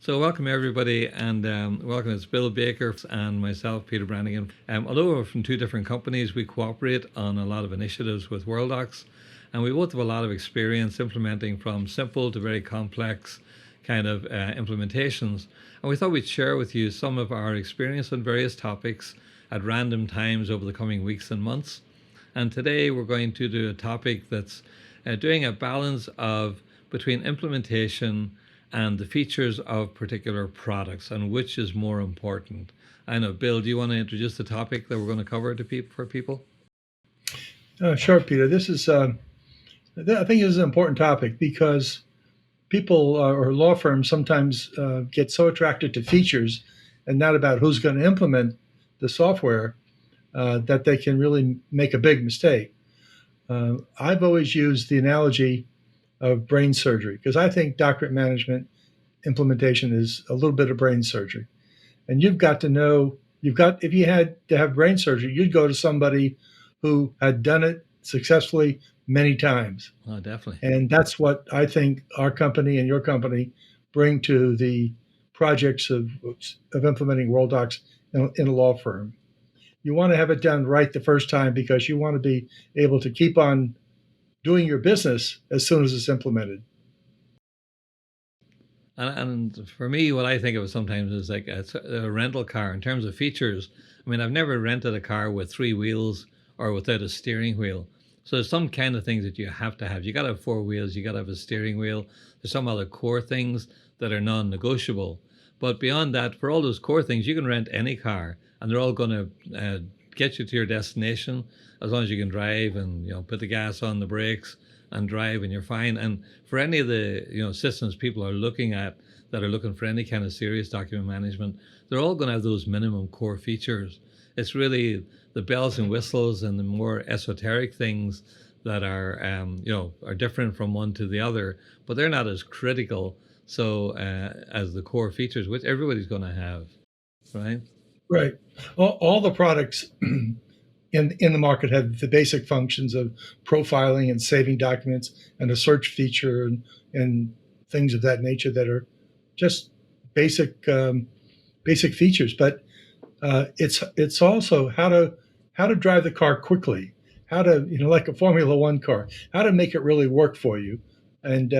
So welcome everybody, and welcome. It's Bill Baker and myself, Peter Brannigan. Although we're from two different companies, we cooperate on a lot of initiatives with Worldox, and we both have a lot of experience implementing from simple to very complex kind of implementations. And we thought we'd share with you some of our experience on various topics at random times over the coming weeks and months. And today we're going to do a topic that's doing a balance of between implementation and the features of particular products and which is more important. I know, Bill, do you want to introduce the topic that we're going to cover for people? Sure, Peter. I think this is an important topic because people or law firms sometimes get so attracted to features and not about who's going to implement the software that they can really make a big mistake. I've always used the analogy of brain surgery because I think document management implementation is a little bit of brain surgery. And if you had to have brain surgery, you'd go to somebody who had done it successfully many times. Oh, definitely. And that's what I think our company and your company bring to the projects of implementing Worldox in a law firm. You want to have it done right the first time because you want to be able to keep on doing your business as soon as it's implemented. And for me, what I think of it sometimes is like a rental car in terms of features. I mean, I've never rented a car with three wheels or without a steering wheel. So there's some kind of things that you have to have. You got to have four wheels. You got to have a steering wheel. There's some other core things that are non-negotiable. But beyond that, for all those core things, you can rent any car, and they're all going to get you to your destination as long as you can drive and put the gas on, the brakes, and drive, and you're fine. And for any of the systems people are looking at that are looking for any kind of serious document management, they're all going to have those minimum core features. It's really the bells and whistles and the more esoteric things that are are different from one to the other, but they're not as critical as the core features, which everybody's going to have, right? Right. All the products in the market have the basic functions of profiling and saving documents and a search feature and things of that nature that are just basic features. But it's also how to drive the car quickly, how to like a Formula One car, how to make it really work for you, and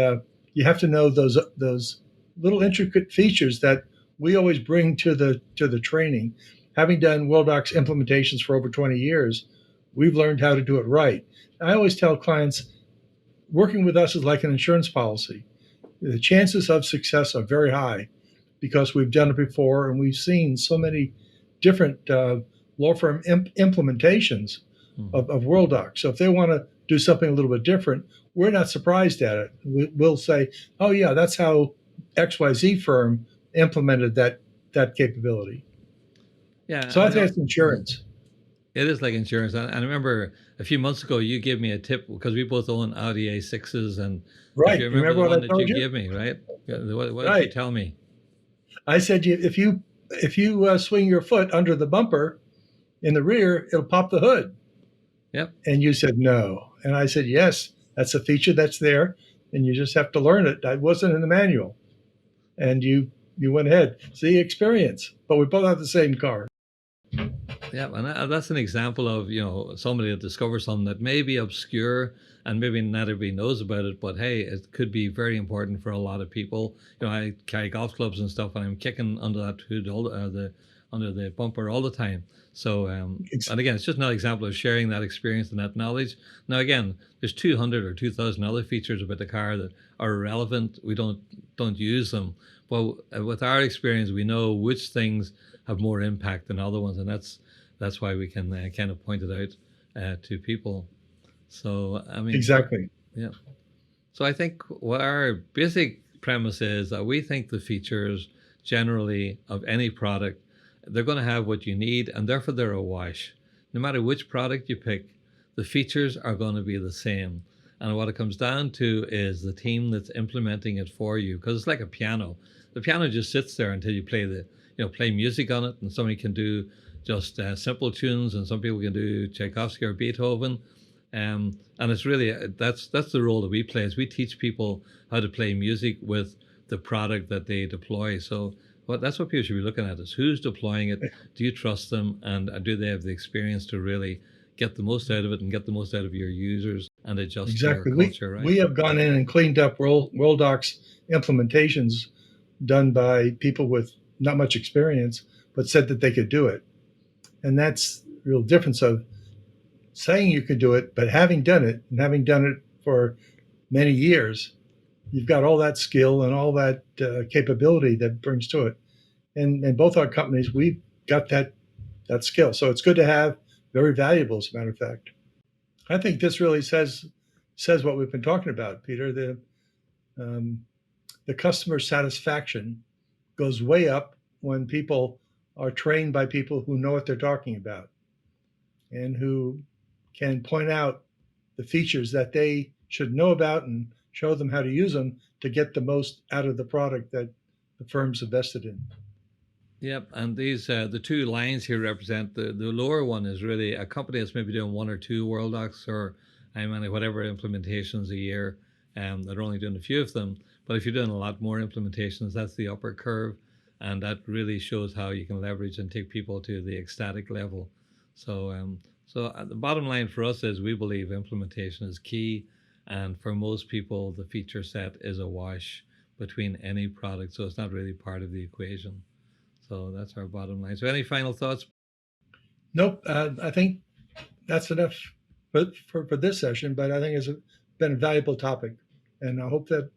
you have to know those little intricate features that we always bring to the training. Having done Worldox implementations for over 20 years, we've learned how to do it right. I always tell clients, working with us is like an insurance policy. The chances of success are very high because we've done it before and we've seen so many different law firm implementations of Worldox. So if they want to do something a little bit different, we're not surprised at it. We'll say, oh yeah, that's how XYZ firm implemented that capability. Yeah. So I think it's insurance. It is like insurance. And I remember a few months ago, you gave me a tip because we both own Audi A6s. And right. if you remember what one I that told you gave me, right? What right. did you tell me? I said, if you swing your foot under the bumper in the rear, it'll pop the hood. Yep. And you said, no. And I said, yes, that's a feature that's there. And you just have to learn it. That wasn't in the manual. And you went ahead. See, experience. But we both have the same car. Yeah, and that's an example of somebody that discovers something that may be obscure and maybe not everybody knows about it, but hey, it could be very important for a lot of people. I carry golf clubs and stuff, and I'm kicking under that hood under the bumper all the time. So and again, it's just another example of sharing that experience and that knowledge. Now again, there's 200 or 2,000 other features about the car that are irrelevant. We don't use them, but with our experience, we know which things have more impact than other ones, and that's why we can kind of point it out to people. So I mean, exactly. Yeah. So I think what our basic premise is that we think the features generally of any product, they're going to have what you need, and therefore they're a wash. No matter which product you pick, the features are going to be the same. And what it comes down to is the team that's implementing it for you, because it's like a piano. The piano just sits there until you play music on it, and somebody can do just simple tunes, and some people can do Tchaikovsky or Beethoven. And it's really that's the role that we play, is we teach people how to play music with the product that they deploy. So that's what people should be looking at, is who's deploying it, do you trust them, and do they have the experience to really get the most out of it and get the most out of your users and adjust their Exactly. culture, right? We have gone in and cleaned up Worldox implementations done by people with not much experience, but said that they could do it. And that's the real difference of saying you could do it, but having done it and having done it for many years, you've got all that skill and all that capability that brings to it. And both our companies, we've got that skill. So it's good to have, very valuable, as a matter of fact. I think this really says what we've been talking about, Peter. The customer satisfaction goes way up when people are trained by people who know what they're talking about and who can point out the features that they should know about and show them how to use them to get the most out of the product that the firm's invested in. Yep, and these the two lines here represent the lower one is really a company that's maybe doing one or two Worldox or whatever implementations a year. They're only doing a few of them, but if you're doing a lot more implementations, that's the upper curve, and that really shows how you can leverage and take people to the ecstatic level. So the bottom line for us is we believe implementation is key, and for most people, the feature set is a wash between any product, so it's not really part of the equation. So that's our bottom line. So any final thoughts? Nope. I think that's enough for this session, but I think it's been a valuable topic. And I hope that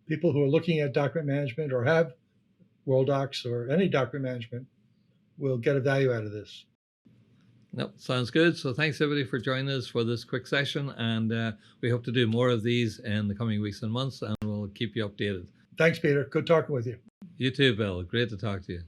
people who are looking at document management or have Worldox or any document management will get a value out of this. Nope, sounds good. So thanks everybody for joining us for this quick session. And we hope to do more of these in the coming weeks and months, and we'll keep you updated. Thanks, Peter. Good talking with you. You too, Bill. Great to talk to you.